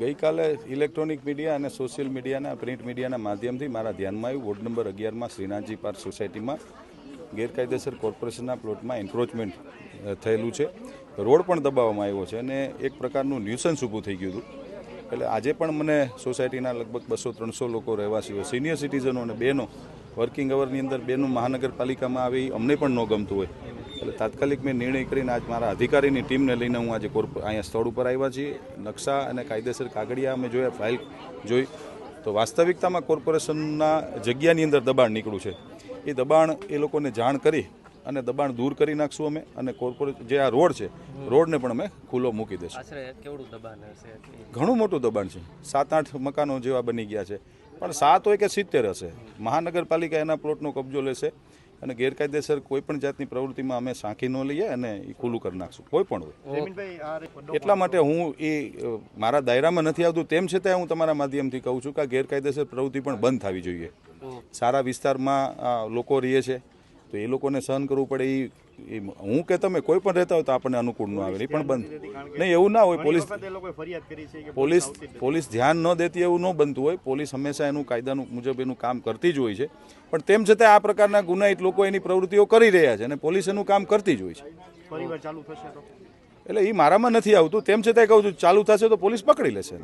ગઈકાલે electronic media અને social મીડિયાના પ્રિન્ટ મીડિયાના માધ્યમથી મારા ધ્યાનમાં આવ્યું વોર્ડ નંબર 11માં શ્રીનાથજી પાર્ક સોસાયટીમાં ગેરકાયદેસર કોર્પોરેશનના પ્લોટમાં એન્ક્રોચમેન્ટ થયેલું છે, રોડ પણ દબાવવામાં આવ્યો છે અને એક પ્રકારનું ન્યુસન્સ ઊભું થઈ ગયું હતું. એટલે આજે પણ મને સોસાયટીના લગભગ 200-300 લોકો રહેવાસીઓ, સિનિયર સિટીઝનો અને બહેનો વર્કિંગ અવરની અંદર બહેનો મહાનગરપાલિકામાં આવી અમને પણ ન ગમતું હોય એટલે તાત્કાલિક મેં નિર્ણય કરીને આજ મારા અધિકારીની ટીમને લઈને હું આજે અહીંયા સ્થળ ઉપર આવ્યા છીએ. નકશા અને કાયદેસર કાગળિયા અમે જોયા, ફાઇલ જોઈ તો વાસ્તવિકતામાં કોર્પોરેશનના જગ્યાની અંદર દબાણ નીકળ્યું છે. એ દબાણ એ લોકોને જાણ કરી અને દબાણ દૂર કરી નાખશું અમે અને કોર્પોરેટ જે આ રોડ છે રોડને પણ અમે ખુલ્લો મૂકી દઈશું. ઘણું મોટું દબાણ છે, 7-8 મકાનો જેવા બની ગયા છે, પણ 7 હોય કે 70 હશે. મહાનગરપાલિકા એના પ્લોટનો કબજો લેશે અને ગેરકાયદેસર કોઈ પણ જાતની પ્રવૃત્તિમાં અમે સાંખી ન લઈએ અને એ ખુલ્લું કરી નાખશું, કોઈ પણ હોય. એટલા માટે હું એ મારા દાયરામાં નથી આવતું, તેમ છતાં હું તમારા માધ્યમથી કહું છું કે આ ગેરકાયદેસર પ્રવૃત્તિ પણ બંધ થવી જોઈએ. સારા વિસ્તારમાં લોકો રહે છે તો એ લોકોને સહન કરવું પડે. એ હું કે તમે કોઈ પણ રહેતા હોય તો આપણને અનુકૂળ ન આવે, એ પણ બંધ નહીં. એવું ના હોય, પોલીસ ધ્યાન ન દેતી એવું ન બનતું હોય. પોલીસ હંમેશા એનું કાયદાનું મુજબ એનું કામ કરતી જ હોય છે, પણ તેમ છતાં આ પ્રકારના ગુનાહિત લોકો એની પ્રવૃત્તિઓ કરી રહ્યા છે અને પોલીસ એનું કામ કરતી જ હોય છે. એટલે એ મારામાં નથી આવતું, તેમ છતાં કહું છું ચાલુ થશે તો પોલીસ પકડી લેશે.